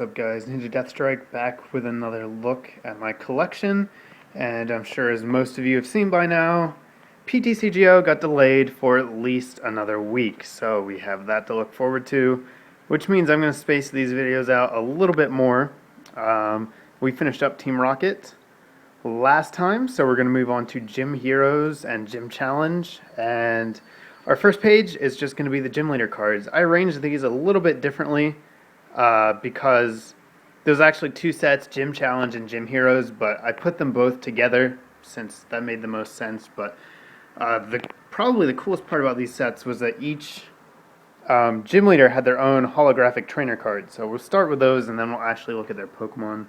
What's up, guys? NinjaDeathStrike back with another look at my collection, and I'm sure as most of you have seen by now, PTCGO got delayed for at least another week, so we have that to look forward to, which means I'm going to space these videos out a little bit more. We finished up Team Rocket last time, so we're going to move on to Gym Heroes and Gym Challenge, and our first page is just going to be the Gym Leader cards. I arranged these a little bit differently because there's actually two sets, Gym Challenge and Gym Heroes, but I put them both together since that made the most sense. But probably the coolest part about these sets was that each Gym Leader had their own holographic trainer card. So we'll start with those and then we'll actually look at their Pokemon.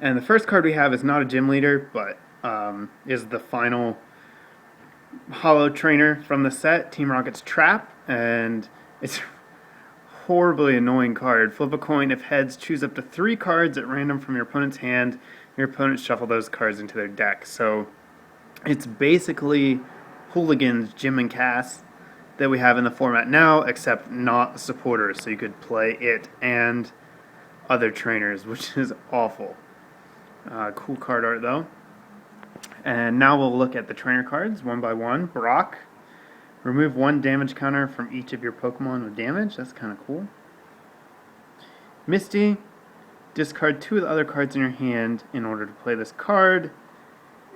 And the first card we have is not a Gym Leader, but is the final holo trainer from the set, Team Rocket's Trap, and it's horribly annoying card. Flip a coin. If heads, choose up to 3 cards at random from your opponent's hand. Your opponent shuffle those cards into their deck. So it's basically Hooligans, Jim and Cass that we have in the format now, except not supporters. So you could play it and other trainers, which is awful. Cool card art though. And now we'll look at the trainer cards one by one. Brock. Remove 1 damage counter from each of your Pokemon with damage. That's kind of cool. Misty. Discard 2 of the other cards in your hand in order to play this card.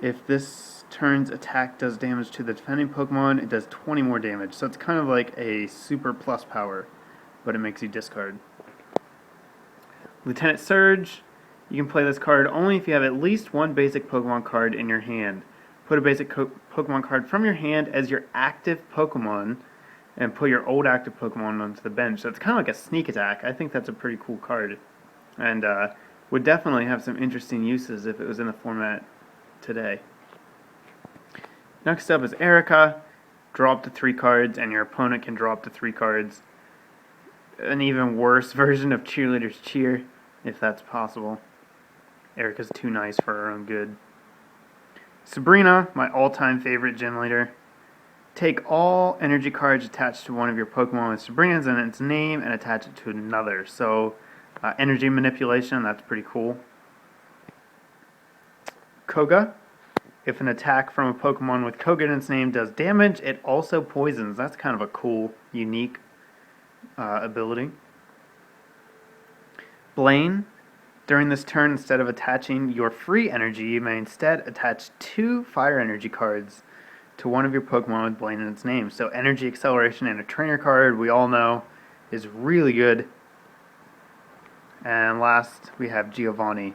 If this turn's attack does damage to the defending Pokemon, it does 20 more damage. So it's kind of like a super plus power, but it makes you discard. Lieutenant Surge. You can play this card only if you have at least 1 basic Pokemon card in your hand. Put a basic Pokemon card from your hand as your active Pokemon and put your old active Pokemon onto the bench. So it's kind of like a sneak attack. I think that's a pretty cool card. And would definitely have some interesting uses if it was in the format today. Next up is Erica. Draw up to 3 cards and your opponent can draw up to 3 cards. An even worse version of Cheerleader's Cheer, if that's possible. Erica's too nice for her own good. Sabrina, my all-time favorite gym leader. Take all energy cards attached to one of your Pokemon with Sabrina's in its name and attach it to another. So, energy manipulation, that's pretty cool. Koga. If an attack from a Pokemon with Koga in its name does damage, it also poisons. That's kind of a cool, unique ability. Blaine. During this turn, instead of attaching your free energy, you may instead attach 2 fire energy cards to one of your Pokemon with Blaine in its name. So energy acceleration and a trainer card, we all know, is really good. And last, we have Giovanni.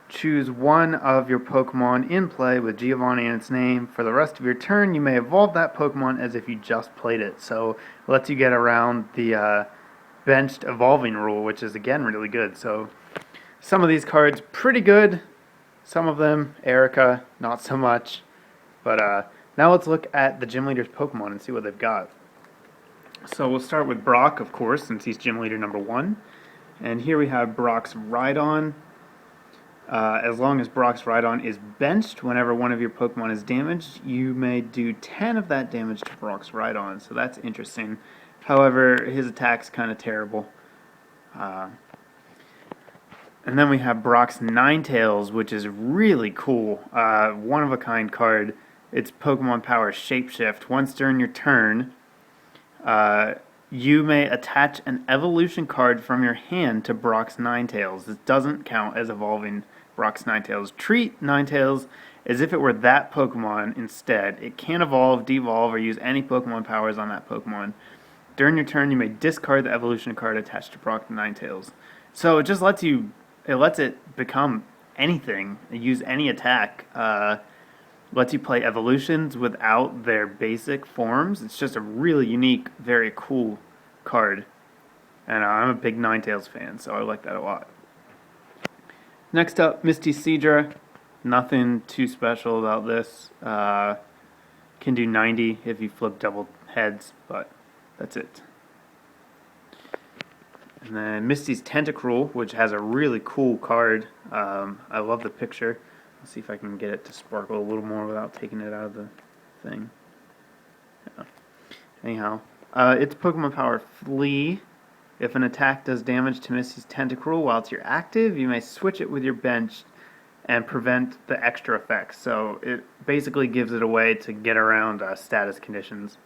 Choose one of your Pokemon in play with Giovanni in its name. For the rest of your turn, you may evolve that Pokemon as if you just played it. So it lets you get around the benched evolving rule, which is, again, really good. So some of these cards, pretty good. Some of them, Erica, not so much. But now let's look at the Gym Leader's Pokemon and see what they've got. So we'll start with Brock, of course, since he's Gym Leader number 1. And here we have Brock's Rhydon. As long as Brock's Rhydon is benched whenever one of your Pokemon is damaged, you may do 10 of that damage to Brock's Rhydon. So that's interesting. However, his attack's kind of terrible. And then we have Brock's Ninetales, which is really cool. One-of-a-kind card. It's Pokemon Power Shapeshift. Once during your turn, you may attach an evolution card from your hand to Brock's Ninetales. This doesn't count as evolving Brock's Ninetales. Treat Ninetales as if it were that Pokemon instead. It can't evolve, devolve, or use any Pokemon powers on that Pokemon. During your turn, you may discard the evolution card attached to Brock's Ninetales. So it just lets it become anything, use any attack. Lets you play evolutions without their basic forms. It's just a really unique, very cool card. And I'm a big Ninetales fan, so I like that a lot. Next up, Misty Seadra. Nothing too special about this. Can do 90 if you flip double heads, but that's it. And then Misty's Tentacruel, which has a really cool card. I love the picture. Let's see if I can get it to sparkle a little more without taking it out of the thing. Yeah. Anyhow, it's Pokemon Power Flea. If an attack does damage to Misty's Tentacruel while it's your active, you may switch it with your bench and prevent the extra effects. So it basically gives it a way to get around status conditions.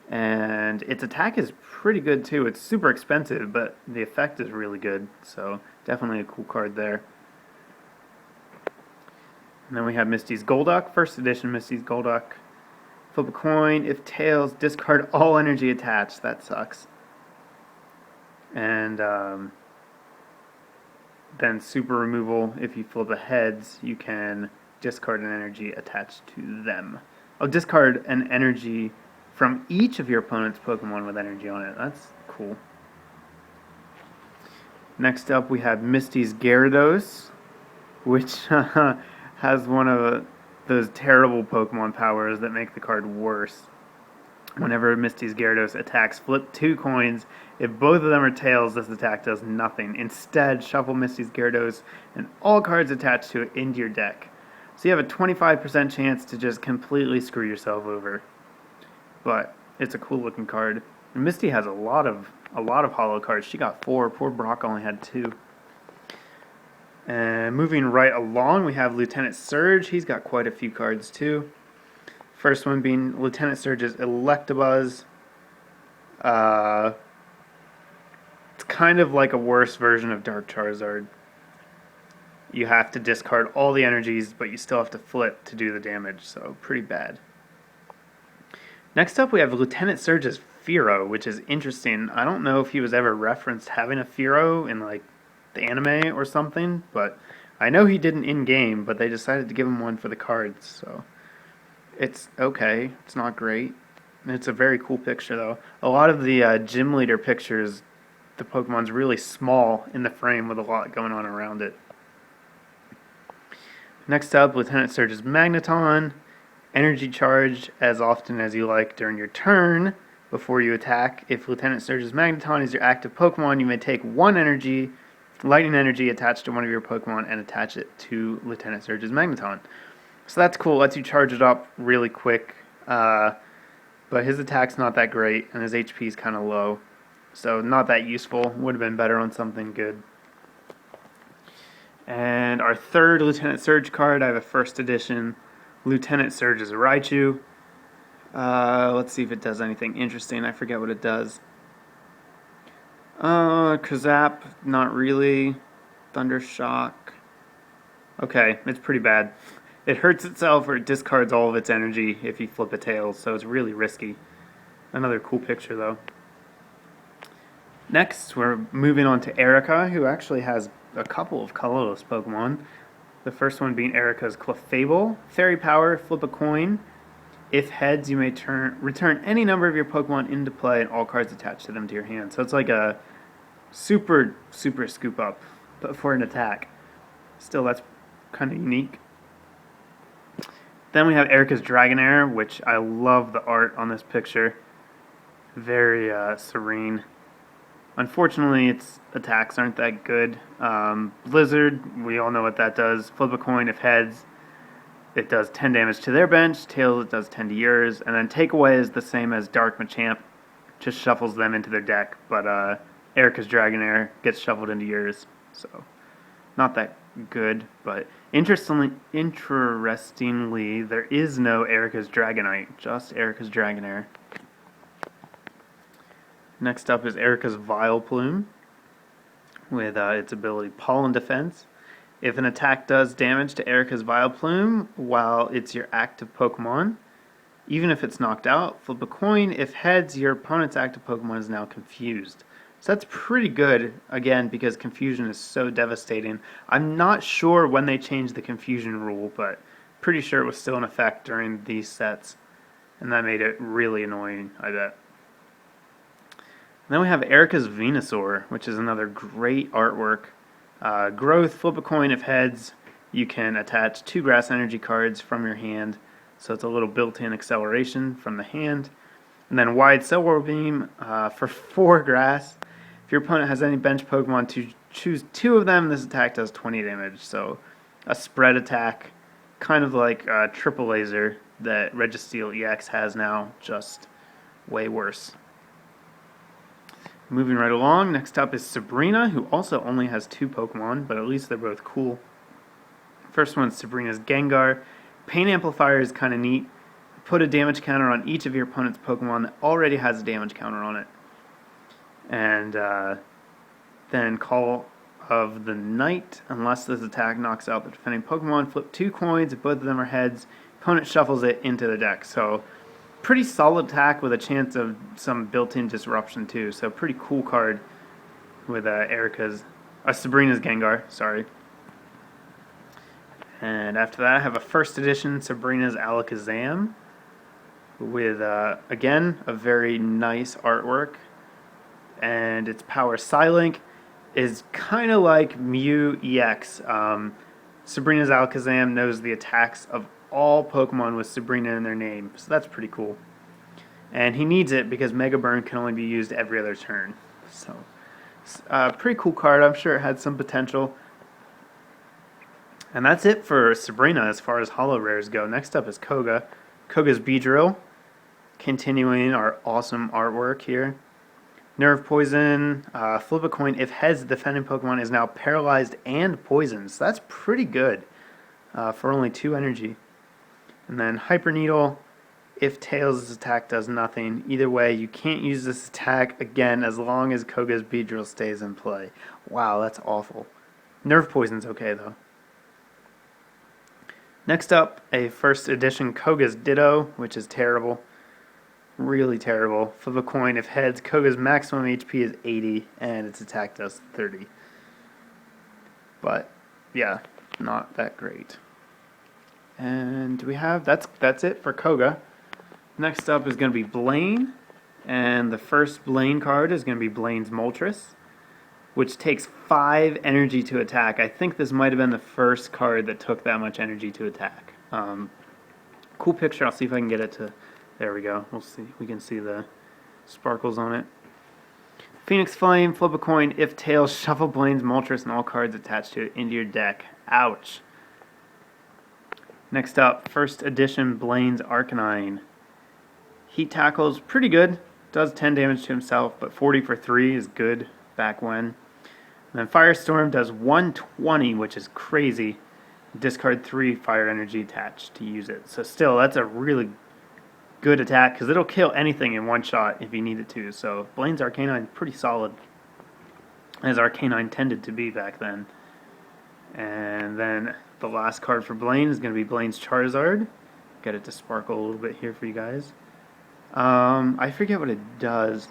And its attack is pretty good too. It's super expensive, but the effect is really good. So definitely a cool card there. And then we have Misty's Golduck, first edition Misty's Golduck. Flip a coin. If tails, discard all energy attached. That sucks. And then super removal. If you flip a heads, you can discard an energy attached to them. Oh, discard an energy from each of your opponent's Pokemon with energy on it. That's cool. Next up, we have Misty's Gyarados, which has one of those terrible Pokemon powers that make the card worse. Whenever Misty's Gyarados attacks, flip 2 coins. If both of them are tails, this attack does nothing. Instead, shuffle Misty's Gyarados and all cards attached to it into your deck. So you have a 25% chance to just completely screw yourself over. But it's a cool looking card. And Misty has a lot of holo cards. She got 4. Poor Brock only had 2. And moving right along, we have Lieutenant Surge. He's got quite a few cards too. First one being Lieutenant Surge's Electabuzz. It's kind of like a worse version of Dark Charizard. You have to discard all the energies, but you still have to flip to do the damage, so pretty bad. Next up, we have Lieutenant Surge's Fearow, which is interesting. I don't know if he was ever referenced having a Fearow in like the anime or something, but I know he didn't in-game, but they decided to give him one for the cards, so it's okay. It's not great. It's a very cool picture, though. A lot of the gym leader pictures, the Pokemon's really small in the frame with a lot going on around it. Next up, Lieutenant Surge's Magneton. Energy charge as often as you like during your turn before you attack. If Lieutenant Surge's Magneton is your active Pokemon, you may take 1 energy, lightning energy attached to one of your Pokemon and attach it to Lieutenant Surge's Magneton. So that's cool. Lets you charge it up really quick. But his attack's not that great, and his HP is kind of low. So not that useful. Would have been better on something good. And our third Lieutenant Surge card, I have a first edition Lieutenant Surge's Raichu. Let's see if it does anything interesting. I forget what it does. Kazap, not really. Thundershock. Okay, it's pretty bad. It hurts itself or it discards all of its energy if you flip a tail, so it's really risky. Another cool picture, though. Next, we're moving on to Erica, who actually has a couple of colorless Pokemon. The first one being Erica's Clefable. Fairy Power, flip a coin. If heads, you may return any number of your Pokemon into play and all cards attached to them to your hand. So it's like a super scoop up, but for an attack. Still, that's kind of unique. Then we have Erica's Dragonair, which I love the art on this picture. Very serene. Unfortunately, its attacks aren't that good. Blizzard, we all know what that does. Flip a coin. If heads, it does 10 damage to their bench. Tails, it does 10 to yours. And then Takeaway is the same as Dark Machamp. Just shuffles them into their deck. But Erica's Dragonair gets shuffled into yours. So, not that good. But interestingly, there is no Erica's Dragonite. Just Erica's Dragonair. Next up is Erica's Vileplume with its ability Pollen Defense. If an attack does damage to Erica's Vileplume while it's your active Pokemon, even if it's knocked out, flip a coin. If heads, your opponent's active Pokemon is now confused. So that's pretty good, again, because confusion is so devastating. I'm not sure when they changed the confusion rule, but pretty sure it was still in effect during these sets. And that made it really annoying, I bet. Then we have Erica's Venusaur, which is another great artwork. Growth, flip a coin. If heads, you can attach 2 grass energy cards from your hand. So it's a little built-in acceleration from the hand. And then Wide Cell Beam for 4 grass. If your opponent has any bench Pokemon, to choose 2 of them, this attack does 20 damage. So a spread attack, kind of like Triple Laser that Registeel EX has now, just way worse. Moving right along, next up is Sabrina, who also only has 2 Pokemon, but at least they're both cool. First one's Sabrina's Gengar. Pain Amplifier is kind of neat. Put a damage counter on each of your opponent's Pokemon that already has a damage counter on it. And then Call of the Night. Unless this attack knocks out the defending Pokemon, flip 2 coins. If both of them are heads, opponent shuffles it into the deck. So pretty solid attack with a chance of some built-in disruption too. So pretty cool card with Sabrina's Gengar, sorry. And after that I have a first edition Sabrina's Alakazam with, again, a very nice artwork. And its power Psylink is kind of like Mew EX. Sabrina's Alakazam knows the attacks of all Pokemon with Sabrina in their name, so that's pretty cool. And he needs it because Mega Burn can only be used every other turn. So, pretty cool card. I'm sure it had some potential. And that's it for Sabrina as far as holo rares go. Next up is Koga. Koga's Beedrill, continuing our awesome artwork here. Nerve Poison, flip a coin. If heads, the defending Pokemon is now paralyzed and poisoned. So that's pretty good for only 2 energy. And then Hyper Needle, if tails' attack does nothing. Either way, you can't use this attack again as long as Koga's Beedrill stays in play. Wow, that's awful. Nerve Poison's okay though. Next up, a first edition Koga's Ditto, which is terrible. Really terrible. Flip a coin. If heads, Koga's maximum HP is 80 and its attack does 30. But yeah, not that great. And do we have that's it for Koga. Next up is going to be Blaine, and the first Blaine card is going to be Blaine's Moltres, which takes 5 energy to attack. I think this might have been the first card that took that much energy to attack. Cool picture. I'll see if I can get it to. There we go. We'll see. We can see the sparkles on it. Phoenix Flame, flip a coin. If tails, shuffle Blaine's Moltres and all cards attached to it into your deck. Ouch. Next up, first edition Blaine's Arcanine. Heat Tackle's pretty good. Does 10 damage to himself, but 40 for 3 is good back when. And then Firestorm does 120, which is crazy. Discard 3 fire energy attached to use it. So still, that's a really good attack because it'll kill anything in one shot if you need it to. So Blaine's Arcanine pretty solid, as Arcanine tended to be back then. And then the last card for Blaine is going to be Blaine's Charizard. Get it to sparkle a little bit here for you guys. I forget what it does.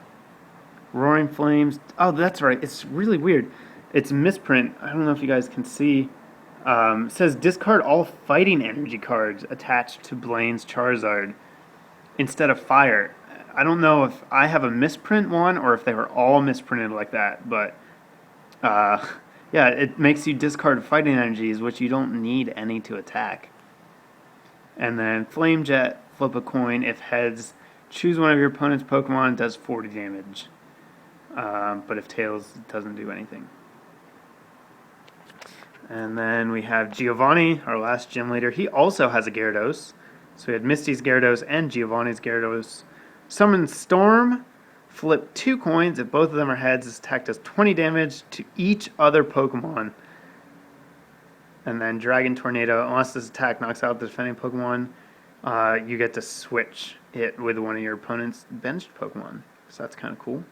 Roaring Flames. Oh, that's right. It's really weird. It's misprint. I don't know if you guys can see. It says discard all fighting energy cards attached to Blaine's Charizard instead of fire. I don't know if I have a misprint one or if they were all misprinted like that, but yeah, it makes you discard fighting energies, which you don't need any to attack. And then Flame Jet, flip a coin. If heads, choose one of your opponent's Pokemon, it does 40 damage. But if tails, it doesn't do anything. And then we have Giovanni, our last gym leader. He also has a Gyarados. So we had Misty's Gyarados and Giovanni's Gyarados. Summon Storm, flip 2 coins. If both of them are heads, this attack does 20 damage to each other Pokemon. And then Dragon Tornado, unless this attack knocks out the defending Pokemon, you get to switch it with one of your opponent's benched Pokemon. So that's kind of cool.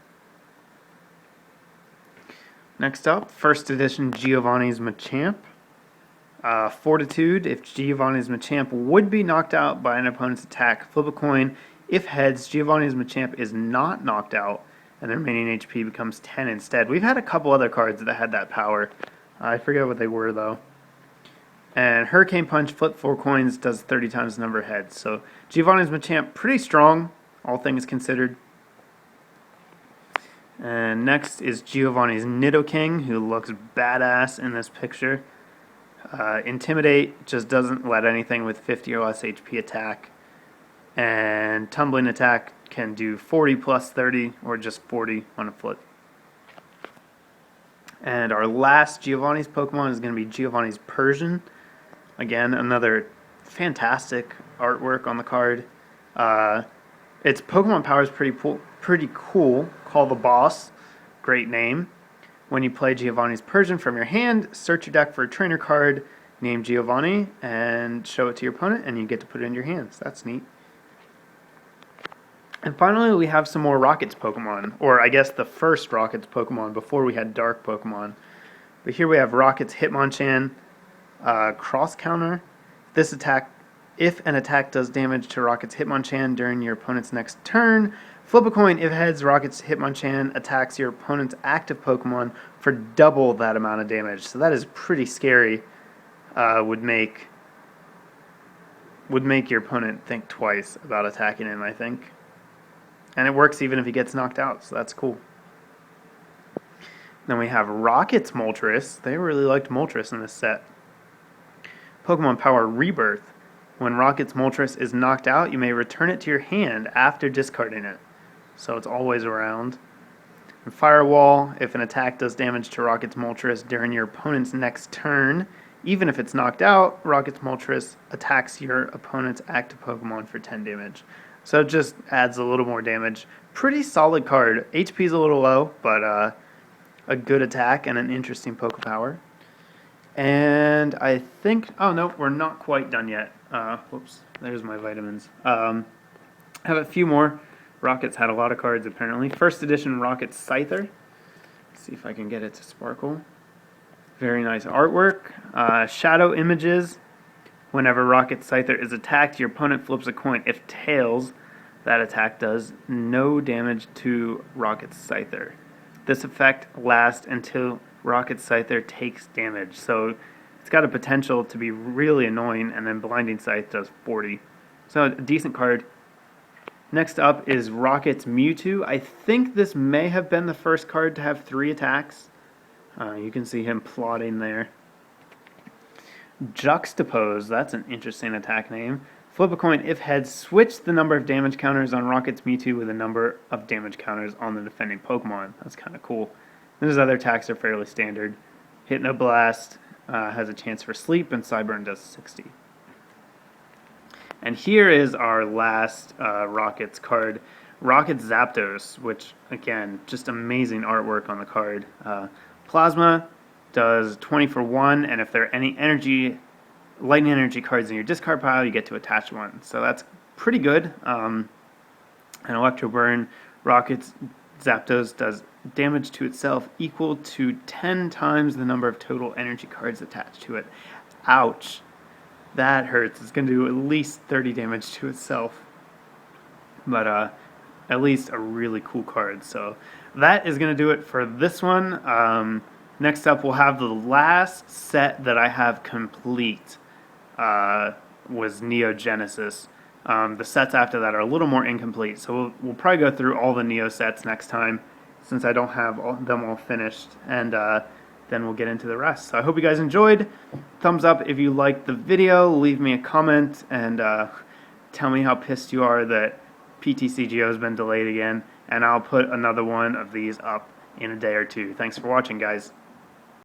Next up, first edition Giovanni's Machamp. Fortitude, if Giovanni's Machamp would be knocked out by an opponent's attack, flip a coin. If heads, Giovanni's Machamp is not knocked out, and their remaining HP becomes 10 instead. We've had a couple other cards that had that power. I forget what they were, though. And Hurricane Punch, flip 4 coins, does 30 times the number of heads. So Giovanni's Machamp, pretty strong, all things considered. And next is Giovanni's Nidoking, who looks badass in this picture. Intimidate just doesn't let anything with 50 or less HP attack. And Tumbling Attack can do 40 plus 30 or just 40 on a flip. And our last Giovanni's Pokemon is going to be Giovanni's Persian. Again, another fantastic artwork on the card. Its Pokemon power is pretty cool. Call the Boss. great name. When you play Giovanni's Persian from your hand, search your deck for a trainer card named Giovanni and show it to your opponent, and you get to put it in your hands. That's neat. And finally, we have some more Rockets Pokemon, or I guess the first Rockets Pokemon before we had Dark Pokemon. But here we have Rockets Hitmonchan, Cross Counter. If an attack does damage to Rockets Hitmonchan during your opponent's next turn, flip a coin. If heads, Rockets Hitmonchan attacks your opponent's active Pokemon for double that amount of damage. So that is pretty scary. Would make your opponent think twice about attacking him, I think. And it works even if he gets knocked out, so that's cool. Then we have Rockets Moltres. They really liked Moltres in this set. Pokemon Power Rebirth. When Rockets Moltres is knocked out, you may return it to your hand after discarding it. So it's always around. And Firewall. If an attack does damage to Rockets Moltres during your opponent's next turn, even if it's knocked out, Rockets Moltres attacks your opponent's active Pokemon for 10 damage. So it just adds a little more damage. Pretty solid card. HP's a little low, but a good attack and an interesting Poke Power. And I think... Oh, no, we're not quite done yet. Whoops, there's my vitamins. I have a few more. Rockets had a lot of cards, apparently. First edition Rockets Scyther. Let's see if I can get it to sparkle. Very nice artwork. Shadow images. Whenever Rockets Scyther is attacked, your opponent flips a coin. If tails, that attack does no damage to Rockets Scyther. This effect lasts until Rockets Scyther takes damage. So it's got a potential to be really annoying, and then Blinding Scythe does 40. So a decent card. Next up is Rockets Mewtwo. I think this may have been the first card to have 3 attacks. You can see him plotting there. Juxtapose, that's an interesting attack name. Flip a coin. If heads, switch the number of damage counters on Rockets Mewtwo with the number of damage counters on the defending Pokemon. That's kind of cool. And his other attacks are fairly standard. Hypnoblast has a chance for sleep, and Cyburn does 60. And here is our last Rockets card, Rockets Zapdos, which, again, just amazing artwork on the card. Plasma does 20 for 1, and if there are any lightning energy cards in your discard pile, you get to attach one. So that's pretty good. An Electro Burn, Rockets Zapdos does damage to itself equal to 10 times the number of total energy cards attached to it. Ouch. That hurts. It's going to do at least 30 damage to itself. But at least a really cool card. So that is going to do it for this one. Next up, we'll have the last set that I have complete was Neo Genesis. The sets after that are a little more incomplete, so we'll probably go through all the Neo sets next time, since I don't have them all finished, and then we'll get into the rest. So I hope you guys enjoyed. Thumbs up if you liked the video, leave me a comment, and tell me how pissed you are that PTCGO has been delayed again, and I'll put another one of these up in a day or two. Thanks for watching, guys.